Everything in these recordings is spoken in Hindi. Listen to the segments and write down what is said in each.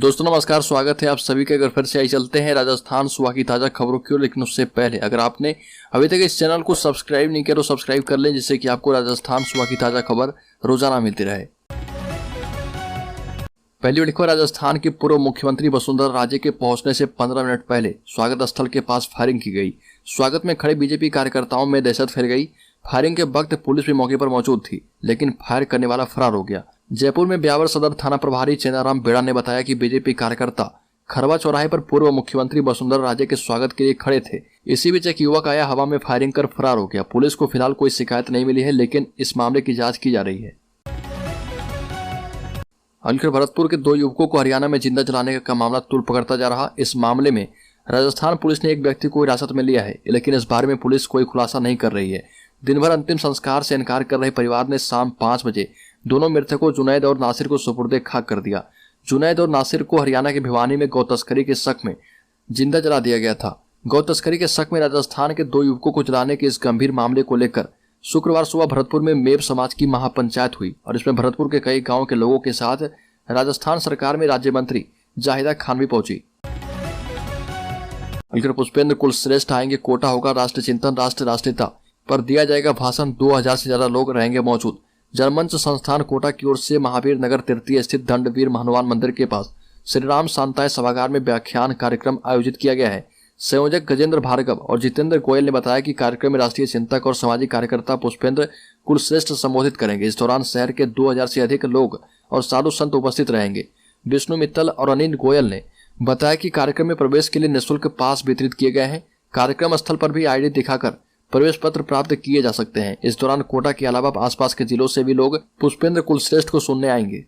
दोस्तों नमस्कार, स्वागत है आप सभी का। अगर फिर से आई चलते हैं राजस्थान सुबह की ताज़ा खबरों की ओर, लेकिन उससे पहले अगर आपने अभी तक इस चैनल को सब्सक्राइब नहीं किया तो सब्सक्राइब कर लें, जिससे कि आपको राजस्थान सुबह की ताज़ा खबर रोजाना मिलती रहे। पहली बड़ी खबर, राजस्थान की पूर्व मुख्यमंत्री वसुंधरा राजे के पहुंचने से 15 मिनट पहले स्वागत स्थल के पास फायरिंग की गई। स्वागत में खड़े बीजेपी कार्यकर्ताओं में दहशत फैल गई। फायरिंग के वक्त पुलिस भी मौके पर मौजूद थी, लेकिन फायर करने वाला फरार हो गया। जयपुर में ब्यावर सदर थाना प्रभारी चेनाराम बेड़ा ने बताया कि बीजेपी कार्यकर्ता खरवा चौराहे पर पूर्व मुख्यमंत्री वसुंधरा राजे के स्वागत के लिए खड़े थे। इसी बीच एक युवक आया, हवा में फायरिंग कर फरार हो गया। पुलिस को फिलहाल कोई शिकायत नहीं मिली है, लेकिन इस मामले की जांच की जा रही है। अलखर भरतपुर के 2 युवकों को हरियाणा में जिंदा जलाने का मामला तूल पकड़ता जा रहा। इस मामले में राजस्थान पुलिस ने एक व्यक्ति को हिरासत में लिया है, लेकिन इस बारे में पुलिस कोई खुलासा नहीं कर रही है। दिन भर अंतिम संस्कार से इनकार कर रहे परिवार ने शाम 5 बजे दोनों मृतकों जुनैद और नासिर को सुपुर्दे खाक कर दिया। जुनैद और नासिर को हरियाणा के भिवानी में गौ तस्करी के शक में जिंदा जला दिया गया था। गौ तस्करी के शक में राजस्थान के 2 युवकों को जलाने के इस गंभीर मामले को लेकर शुक्रवार सुबह भरतपुर में मेब समाज की महापंचायत हुई और इसमें भरतपुर के कई गाँव के लोगों के साथ राजस्थान सरकार में राज्य मंत्री जाहिदा खान भी पहुंची। पुष्पेंद्र कुलश्रेष्ठ आएंगे, कोटा होगा राष्ट्र चिंतन, राष्ट्रीयता पर दिया जाएगा भाषण। 2000 से ज्यादा लोग रहेंगे मौजूद। जनमंच संस्थान कोटा की ओर से महावीर नगर तृतीय स्थित दंडवीर हनुमान मंदिर के पास श्री राम शांताय सभागार में व्याख्यान कार्यक्रम आयोजित किया गया है। संयोजक गजेंद्र भार्गव और जितेंद्र गोयल ने बताया कि कार्यक्रम में राष्ट्रीय चिंतक और सामाजिक कार्यकर्ता पुष्पेंद्र कुलश्रेष्ठ संबोधित करेंगे। इस दौरान शहर के 2000 से अधिक लोग और साधु संत उपस्थित रहेंगे। विष्णु मित्तल और अनिल गोयल ने बताया कि कार्यक्रम में प्रवेश के लिए निःशुल्क पास वितरित किए गए हैं। कार्यक्रम स्थल पर भी आईडी दिखाकर प्रवेश पत्र प्राप्त किए जा सकते हैं। इस दौरान कोटा के अलावा आसपास के जिलों से भी लोग पुष्पेंद्र कुलश्रेष्ठ को सुनने आएंगे।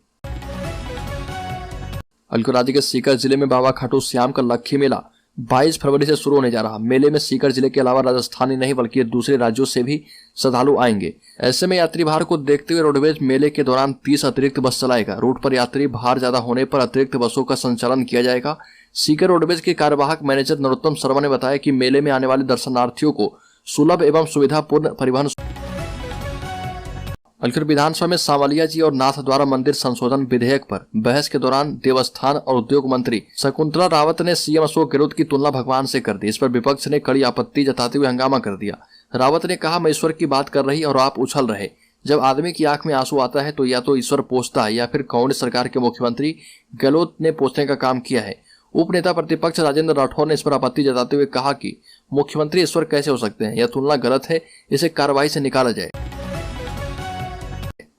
अलवर राज्य के सीकर जिले में बाबा खाटू श्याम का लक्खी मेला 22 फरवरी से शुरू होने जा रहा। मेले में सीकर जिले के अलावा राजस्थानी नहीं बल्कि दूसरे राज्यों से भी श्रद्धालु आएंगे। ऐसे में यात्री भार को देखते हुए रोडवेज मेले के दौरान 30 अतिरिक्त बस चलाएगा। रूट पर यात्री भार ज्यादा होने पर अतिरिक्त बसों का संचालन किया जाएगा। सीकर रोडवेज के कार्यवाहक मैनेजर नरोत्तम शर्मा ने बताया कि मेले में आने वाले दर्शनार्थियों को सुलभ एवं सुविधापूर्ण परिवहन। अलवर विधानसभा में सांवलिया जी और नाथ द्वारा मंदिर संशोधन विधेयक पर बहस के दौरान देवस्थान और उद्योग मंत्री शकुंतला रावत ने सीएम अशोक गहलोत की तुलना भगवान से कर दी। इस पर विपक्ष ने कड़ी आपत्ति जताते हुए हंगामा कर दिया। रावत ने कहा, मैं ईश्वर की बात कर रही और आप उछल रहे। जब आदमी की आंख में आंसू आता है तो या तो ईश्वर पोंछता है या फिर कांग्रेस सरकार के मुख्यमंत्री गहलोत ने पोंछने का काम किया है। उप नेता प्रतिपक्ष राजेंद्र राठौर ने इस पर आपत्ति जताते हुए कहा कि मुख्यमंत्री ईश्वर कैसे हो सकते हैं, यह तुलना गलत है, इसे कार्रवाई से निकाला जाए।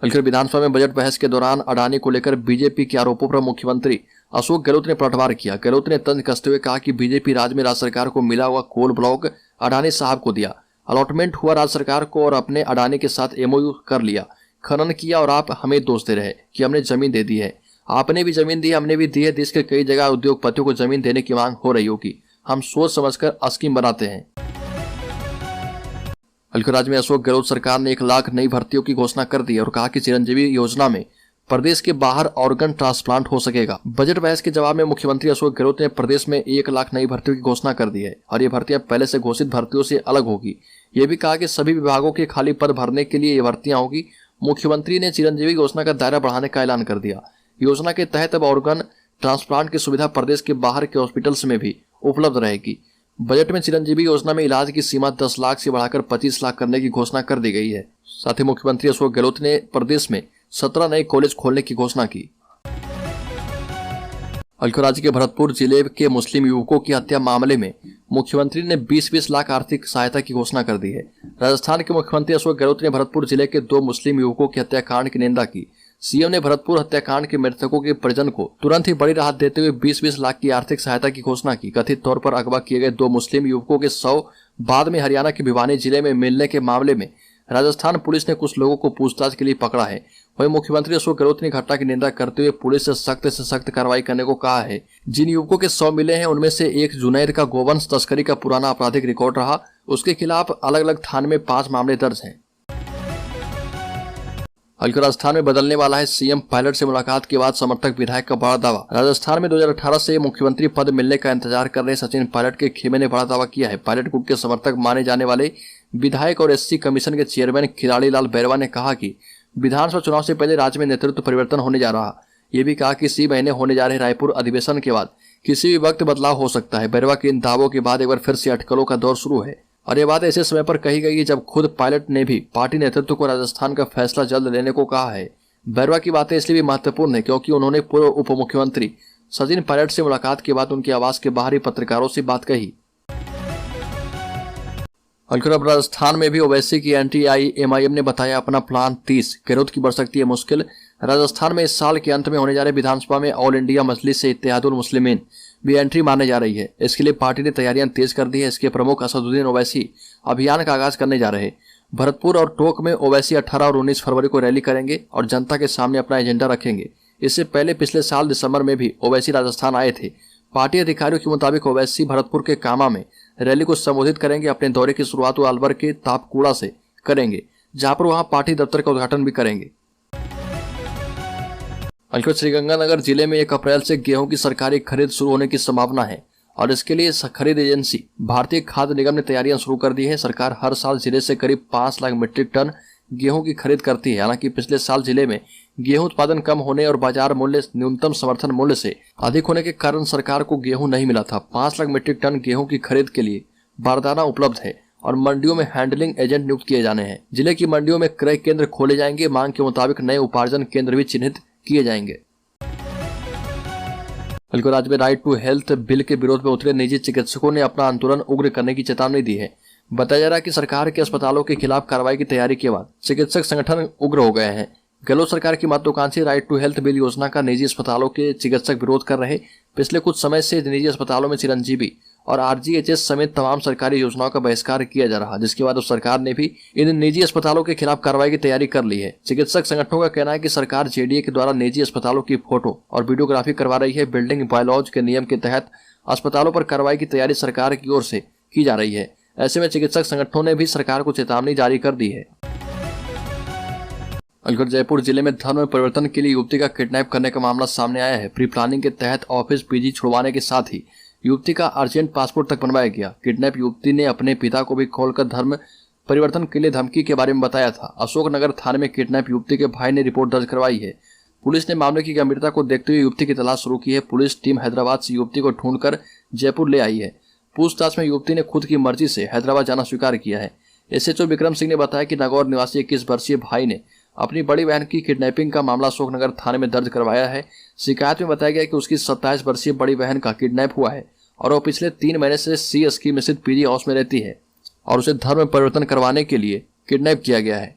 अलवर विधानसभा में बजट बहस के दौरान अडानी को लेकर बीजेपी के आरोपों पर मुख्यमंत्री अशोक गहलोत ने पलटवार किया। गहलोत ने तंज कसते हुए कहा कि बीजेपी राज्य में राज्य सरकार को मिला हुआ कोल ब्लॉक अडानी साहब को दिया, अलॉटमेंट हुआ राज्य सरकार को और अपने अडानी के साथ एमओयू कर लिया, खनन किया और आप हमें दोष दे रहे कि हमने जमीन दे दी है। आपने भी जमीन दी, हमने भी दी है। देश के कई जगह उद्योगपतियों को जमीन देने की मांग हो रही होगी। हम सोच समझकर स्कीम बनाते हैं। अलवर राज्य में अशोक गहलोत सरकार ने 1 लाख नई भर्तियों की घोषणा कर दी और कहा कि चिरंजीवी योजना में प्रदेश के बाहर ऑर्गन ट्रांसप्लांट हो सकेगा। बजट बहस के जवाब में मुख्यमंत्री अशोक गहलोत ने प्रदेश में 1 लाख नई भर्तियों की घोषणा कर दी है और ये भर्तियां पहले से घोषित भर्तियों से अलग होगी। ये भी कहा कि सभी विभागों के खाली पद भरने के लिए ये भर्तियां होगी। मुख्यमंत्री ने चिरंजीवी योजना का दायरा बढ़ाने का ऐलान कर दिया। योजना के तहत अब ऑर्गन ट्रांसप्लांट की सुविधा प्रदेश के बाहर के हॉस्पिटल्स में भी उपलब्ध रहेगी। बजट में चिरंजीवी योजना में इलाज की सीमा 10 लाख से बढ़ाकर 25 लाख करने की घोषणा कर दी गई है। साथ ही मुख्यमंत्री अशोक गहलोत ने प्रदेश में 17 नए कॉलेज खोलने की घोषणा की। अलवर राज्य के भरतपुर जिले के मुस्लिम युवकों की हत्या मामले में मुख्यमंत्री ने 20-20 लाख आर्थिक सहायता की घोषणा कर दी है। राजस्थान के मुख्यमंत्री अशोक गहलोत ने भरतपुर जिले के 2 मुस्लिम युवकों की हत्याकांड की निंदा की। सीएम ने भरतपुर हत्याकांड के मृतकों के परिजन को तुरंत ही बड़ी राहत देते हुए 20-20 लाख की आर्थिक सहायता की घोषणा की। कथित तौर पर अगवा किए गए 2 मुस्लिम युवकों के शव बाद में हरियाणा के भिवानी जिले में मिलने के मामले में राजस्थान पुलिस ने कुछ लोगों को पूछताछ के लिए पकड़ा है। वहीं मुख्यमंत्री अशोक गहलोत ने घटना की निंदा करते हुए पुलिस से सख्त कार्रवाई करने को कहा है। जिन युवकों के शव मिले हैं उनमें से एक जुनैद का गोवंश तस्करी का पुराना आपराधिक रिकॉर्ड रहा। उसके खिलाफ अलग अलग थाने में 5 मामले दर्ज हैं। अलवर राजस्थान में बदलने वाला है सीएम। पायलट से मुलाकात के बाद समर्थक विधायक का बड़ा दावा। राजस्थान में 2018 से मुख्यमंत्री पद मिलने का इंतजार कर रहे सचिन पायलट के खेमे ने बड़ा दावा किया है। पायलट गुट के समर्थक माने जाने वाले विधायक और एससी कमीशन के चेयरमैन खिलाड़ी लाल बैरवा ने कहा कि विधानसभा चुनाव से पहले राज्य में नेतृत्व परिवर्तन होने जा रहा। ये भी कहा कि इसी महीने होने जा रहे रायपुर अधिवेशन के बाद किसी भी वक्त बदलाव हो सकता है। बैरवा के इन दावों के बाद एक बार फिर से अटकलों का दौर शुरू है और ये बात ऐसे समय पर कही गई है जब खुद पायलट ने भी पार्टी नेतृत्व को राजस्थान का फैसला जल्द लेने को कहा है। बैरवा की बातें इसलिए भी महत्वपूर्ण है क्योंकि उन्होंने पूर्व उप मुख्यमंत्री सचिन पायलट से मुलाकात के बाद उनके आवास के बाहर ही पत्रकारों से बात कही। अब राजस्थान में भी ओवैसी की एंट्री आई। एमआईएम ने बताया अपना प्लान 30, गहलोत की बढ़ सकती है मुश्किल। राजस्थान में इस साल के अंत में होने जा रहे विधानसभा में ऑल इंडिया मजलिस इत्तेहादुल मुस्लिमीन भी एंट्री माने जा रही है। इसके लिए पार्टी ने तैयारियां तेज कर दी है। इसके प्रमुख असदुद्दीन ओवैसी अभियान का आगाज करने जा रहे। भरतपुर और टोंक में ओवैसी 18 और 19 फरवरी को रैली करेंगे और जनता के सामने अपना एजेंडा रखेंगे। इससे पहले पिछले साल दिसंबर में भी ओवैसी राजस्थान आए थे। पार्टी अधिकारियों के मुताबिक ओवैसी भरतपुर के कामा में रैली को संबोधित करेंगे। अपने दौरे की शुरुआत वो अलवर के तापकूड़ा से करेंगे, जहां पर वहां पार्टी दफ्तर का उद्घाटन भी करेंगे। श्रीगंगानगर जिले में 1 अप्रैल से गेहूं की सरकारी खरीद शुरू होने की संभावना है और इसके लिए खरीद एजेंसी भारतीय खाद्य निगम ने तैयारियां शुरू कर दी है। सरकार हर साल जिले से करीब 5 लाख मीट्रिक टन गेहूं की खरीद करती है। हालांकि पिछले साल जिले में गेहूं उत्पादन कम होने और बाजार मूल्य न्यूनतम समर्थन मूल्य से अधिक होने के कारण सरकार को गेहूं नहीं मिला था। 5 लाख मीट्रिक टन गेहूं की खरीद के लिए बारदाना उपलब्ध है और मंडियों में हैंडलिंग एजेंट नियुक्त किए जाने हैं। जिले की मंडियों में क्रय केंद्र खोले जाएंगे। मांग के मुताबिक नए उपार्जन केंद्र भी चिन्हित किए जाएंगे। राज्य में राइट टू हेल्थ बिल के विरोध में उतरे निजी चिकित्सकों ने अपना आंदोलन उग्र करने की चेतावनी दी है। बताया जा रहा है कि सरकार के अस्पतालों के खिलाफ कार्रवाई की तैयारी के बाद चिकित्सक संगठन उग्र हो गए हैं। गहलोत सरकार की महत्वाकांक्षी राइट टू हेल्थ बिल योजना का निजी अस्पतालों के चिकित्सक विरोध कर रहे। पिछले कुछ समय से निजी अस्पतालों में चिरंजीवी और आरजीएचएस समेत तमाम सरकारी योजनाओं का बहिष्कार किया जा रहा, जिसके बाद सरकार ने भी इन निजी अस्पतालों के खिलाफ कार्रवाई की तैयारी कर ली है। चिकित्सक संगठनों का कहना है कि सरकार जेडीए के द्वारा निजी अस्पतालों की फोटो और वीडियोग्राफी करवा रही है। बिल्डिंग बायलॉज के नियम के तहत अस्पतालों पर कार्रवाई की तैयारी सरकार की ओर से की जा रही है। ऐसे में चिकित्सक संगठनों ने भी सरकार को चेतावनी जारी कर दी है। जयपुर जिले में धर्म परिवर्तन के लिए युवती का किडनैप करने का मामला सामने आया है। प्री प्लानिंग के तहत ऑफिस पीजी छुड़वाने के साथ ही युवती का अर्जेंट पासपोर्ट तक बनवाया गया। किडनैप युवती ने अपने पिता को भी खोलकर धर्म परिवर्तन के लिए धमकी के बारे में बताया था। अशोकनगर थाने में किडनैप युवती के भाई ने रिपोर्ट दर्ज करवाई है। पुलिस ने मामले की गंभीरता को देखते हुए युवती की तलाश शुरू की है। पुलिस टीम हैदराबाद से युवती को ढूंढकर जयपुर ले आई है। पूछताछ में युवती ने खुद की मर्जी से हैदराबाद जाना स्वीकार किया है। एसएचओ विक्रम सिंह ने बताया कि नागौर निवासी 21 वर्षीय भाई ने अपनी बड़ी बहन की किडनैपिंग का मामला अशोकनगर थाने में दर्ज करवाया है। शिकायत में बताया गया कि उसकी 27 वर्षीय बड़ी बहन का किडनैप हुआ है और वो पिछले 3 महीने से सी स्कीम स्थित पीजी हाउस में रहती है और उसे धर्म परिवर्तन करवाने के लिए किडनैप किया गया है।